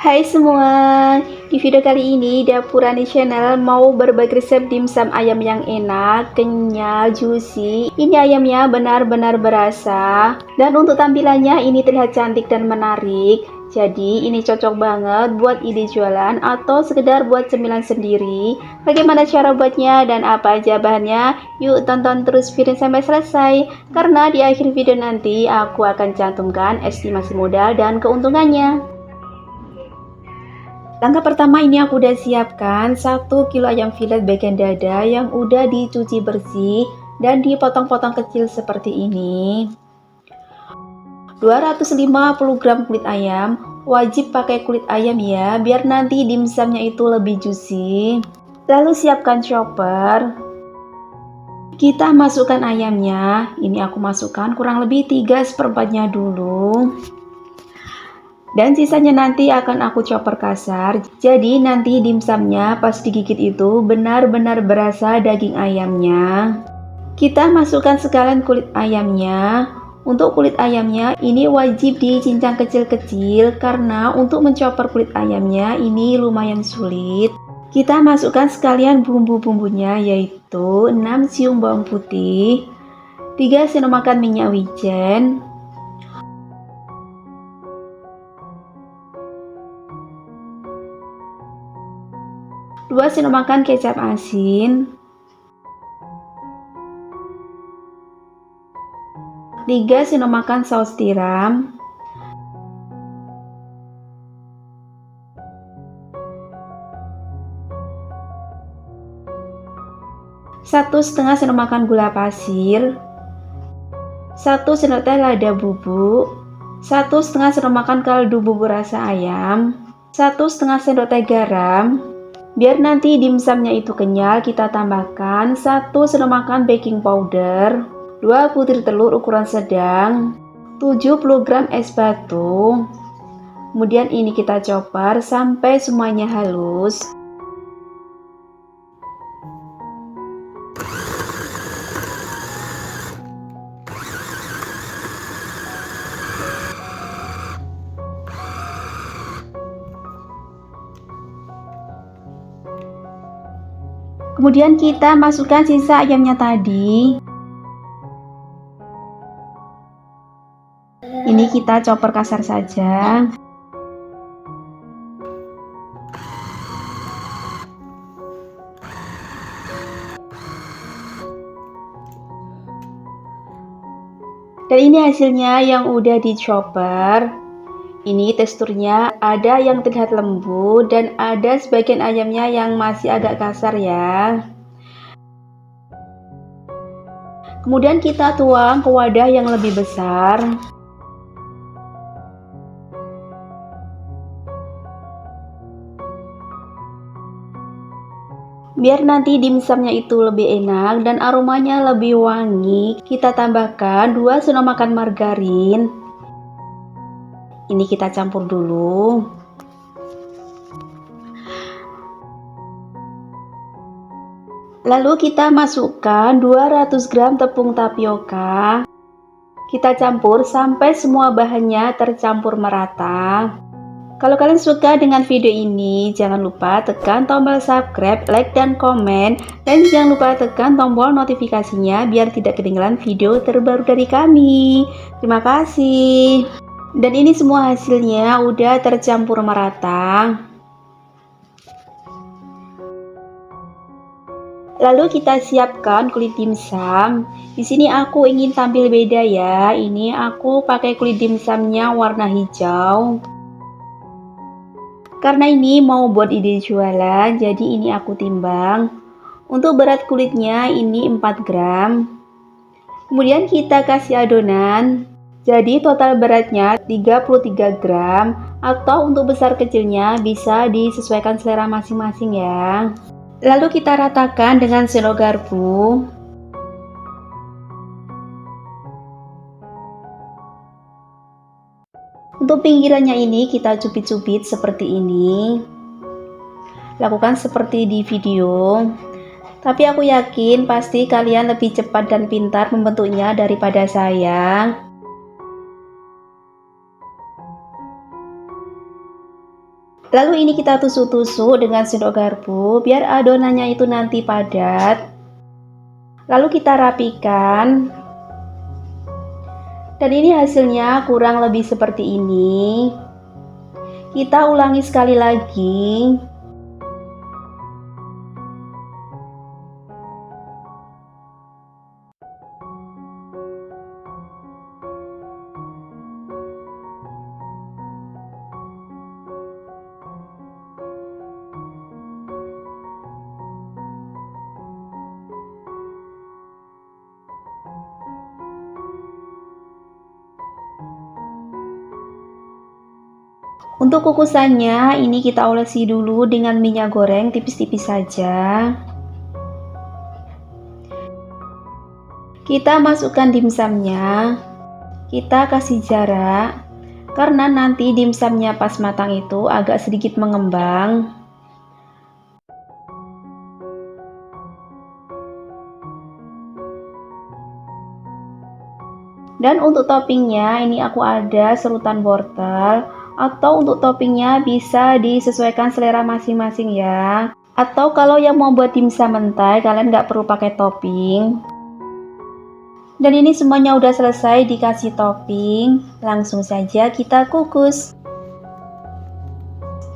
Hai semua, di video kali ini Dapurani Channel mau berbagi resep dimsum ayam yang enak, kenyal, juicy. Ini ayamnya benar-benar berasa, dan untuk tampilannya ini terlihat cantik dan menarik. Jadi ini cocok banget buat ide jualan atau sekedar buat cemilan sendiri. Bagaimana cara buatnya dan apa aja bahannya? Yuk tonton terus video sampai selesai, karena di akhir video nanti aku akan cantumkan estimasi modal dan keuntungannya. Langkah pertama, ini aku udah siapkan 1 kilo ayam filet bagian dada yang udah dicuci bersih dan dipotong-potong kecil seperti ini. 250 gram kulit ayam, wajib pakai kulit ayam ya, biar nanti dimsumnya itu lebih juicy. Lalu siapkan chopper. Kita masukkan ayamnya, ini aku masukkan kurang lebih 3/4-nya dulu. Dan sisanya nanti akan aku chopper kasar, jadi nanti dimsumnya pas digigit itu benar-benar berasa daging ayamnya. Kita masukkan sekalian kulit ayamnya. Untuk kulit ayamnya ini wajib dicincang kecil-kecil karena untuk menchopper kulit ayamnya ini lumayan sulit. Kita masukkan sekalian bumbu-bumbunya, yaitu 6 siung bawang putih, 3 sendok makan minyak wijen, 2 sendok makan kecap asin, 3 sendok makan saus tiram, 1,5 sendok makan gula pasir, 1 sendok teh lada bubuk, 1,5 sendok makan kaldu bubur rasa ayam, 1,5 sendok teh garam. Biar nanti dimsumnya itu kenyal, kita tambahkan 1 sendok makan baking powder, 2 butir telur ukuran sedang, 70 gram es batu. Kemudian ini kita chopper sampai semuanya halus. Kemudian kita masukkan sisa ayamnya tadi. Ini kita chopper kasar saja. Dan ini hasilnya yang udah di-chopper. Ini teksturnya ada yang terlihat lembut dan ada sebagian ayamnya yang masih agak kasar ya. Kemudian kita tuang ke wadah yang lebih besar. Biar nanti dimsumnya itu lebih enak dan aromanya lebih wangi, kita tambahkan 2 sendok makan margarin. Ini kita campur dulu. Lalu kita masukkan 200 gram tepung tapioka. Kita campur sampai semua bahannya tercampur merata. Kalau kalian suka dengan video ini, jangan lupa tekan tombol subscribe, like, dan komen. Dan jangan lupa tekan tombol notifikasinya biar tidak ketinggalan video terbaru dari kami. Terima kasih. Dan ini semua hasilnya udah tercampur merata. Lalu kita siapkan kulit dimsum. Di sini aku ingin tampil beda ya. Ini aku pakai kulit dimsumnya warna hijau. Karena ini mau buat ide jualan, jadi ini aku timbang. Untuk berat kulitnya ini 4 gram. Kemudian kita kasih adonan. Jadi total beratnya 33 gram, atau untuk besar kecilnya bisa disesuaikan selera masing-masing ya. Lalu kita ratakan dengan sendok garpu. Untuk pinggirannya ini kita cubit-cubit seperti ini. Lakukan seperti di video. Tapi aku yakin pasti kalian lebih cepat dan pintar membentuknya daripada saya. Lalu ini kita tusuk-tusuk dengan sendok garpu biar adonannya itu nanti padat. Lalu kita rapikan. Dan ini hasilnya kurang lebih seperti ini. Kita ulangi sekali lagi. Untuk kukusannya, ini kita olesi dulu dengan minyak goreng tipis-tipis saja. Kita masukkan dimsumnya. Kita kasih jarak, karena nanti dimsumnya pas matang itu agak sedikit mengembang. Dan untuk toppingnya, ini aku ada serutan wortel. Atau untuk toppingnya bisa disesuaikan selera masing-masing ya. Atau kalau yang mau buat dimsum mentai, kalian nggak perlu pakai topping. Dan ini semuanya udah selesai dikasih topping. Langsung saja kita kukus.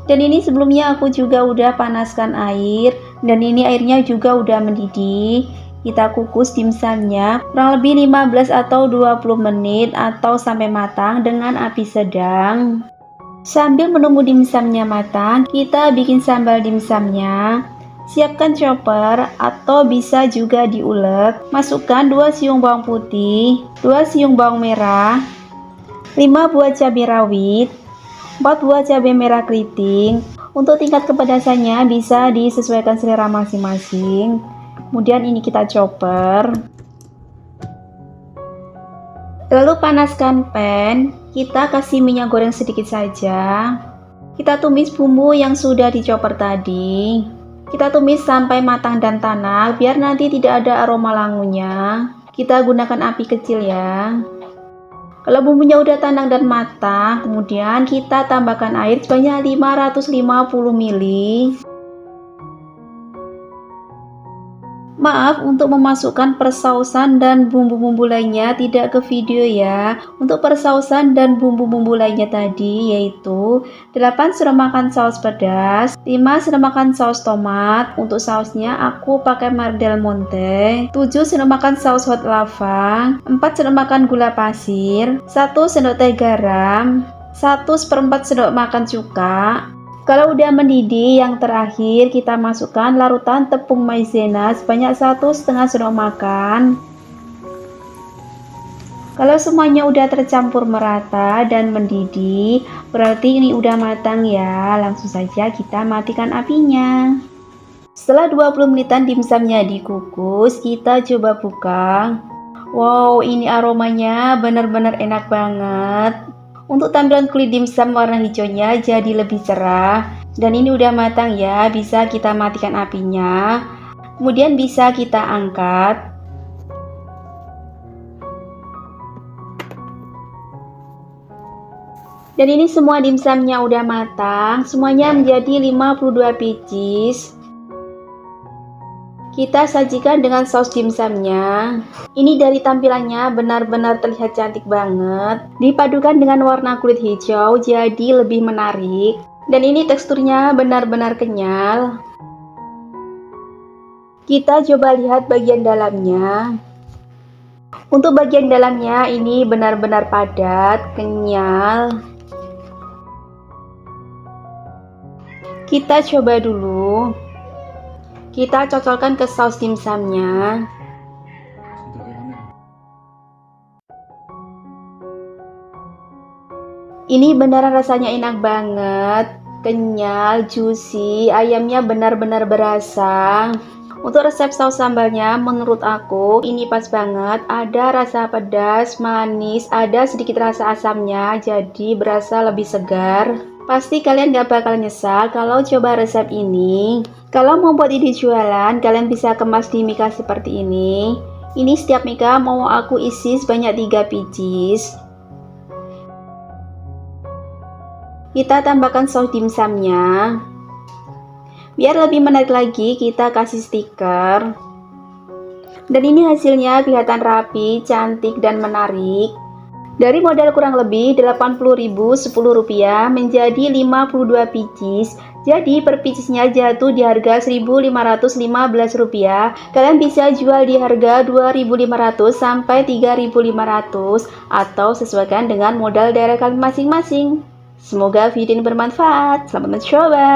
Dan ini sebelumnya aku juga udah panaskan air. Dan ini airnya juga udah mendidih. Kita kukus dimsumnya kurang lebih 15 atau 20 menit atau sampai matang dengan api sedang. Sambil menunggu dimsumnya matang, kita bikin sambal dimsumnya. Siapkan chopper atau bisa juga diulek. Masukkan 2 siung bawang putih, 2 siung bawang merah, 5 buah cabai rawit, 4 buah cabai merah keriting. Untuk tingkat kepedasannya bisa disesuaikan selera masing-masing. Kemudian ini kita chopper. Lalu panaskan pan, kita kasih minyak goreng sedikit saja. Kita tumis bumbu yang sudah dichopper tadi. Kita tumis sampai matang dan tanak biar nanti tidak ada aroma langunya. Kita gunakan api kecil ya. Kalau bumbunya udah tanak dan matang, kemudian kita tambahkan air sebanyak 550 ml. Maaf untuk memasukkan persausan dan bumbu-bumbu lainnya tidak ke video ya. Untuk persausan dan bumbu-bumbu lainnya tadi yaitu 8 sendok makan saus pedas, 5 sendok makan saus tomat. Untuk sausnya aku pakai Mark Del Monte, 7 sendok makan saus hot lava, 4 sendok makan gula pasir, 1 sendok teh garam, 1/4 sendok makan cuka. Kalau udah mendidih, yang terakhir kita masukkan larutan tepung maizena sebanyak 1,5 sendok makan. Kalau semuanya udah tercampur merata dan mendidih, berarti ini udah matang ya. Langsung saja kita matikan apinya. Setelah 20 menitan dimsumnya dikukus, kita coba buka. Wow, ini aromanya benar-benar enak banget. Untuk tampilan kulit dimsum warna hijaunya jadi lebih cerah. Dan ini udah matang ya, bisa kita matikan apinya. Kemudian bisa kita angkat. Dan ini semua dimsumnya udah matang, semuanya menjadi 52 pieces. Kita sajikan dengan saus dimsumnya. Ini dari tampilannya benar-benar terlihat cantik banget. Dipadukan dengan warna kulit hijau jadi lebih menarik. Dan ini teksturnya benar-benar kenyal. Kita coba lihat bagian dalamnya. Untuk bagian dalamnya ini benar-benar padat, kenyal. Kita coba dulu. Kita cocokkan ke saus dimsumnya. Ini beneran rasanya enak banget, kenyal, juicy, ayamnya benar-benar berasa. Untuk resep saus sambalnya menurut aku ini pas banget, ada rasa pedas, manis, ada sedikit rasa asamnya, jadi berasa lebih segar. Pasti kalian gak bakal nyesal kalau coba resep ini. Kalau mau buat ide jualan, kalian bisa kemas di mika seperti ini. Ini setiap mika mau aku isi sebanyak 3 pieces. kita tambahkan saus dimsumnya. Biar lebih menarik lagi, kita kasih stiker. Dan ini hasilnya kelihatan rapi, cantik, dan menarik. Dari modal kurang lebih 80.000 Rp10 menjadi 52 pieces. Jadi per piecesnya jatuh di harga Rp1.515. Kalian bisa jual di harga Rp2.500 sampai Rp3.500 atau sesuaikan dengan modal daerah kalian masing-masing. Semoga video ini bermanfaat. Selamat mencoba.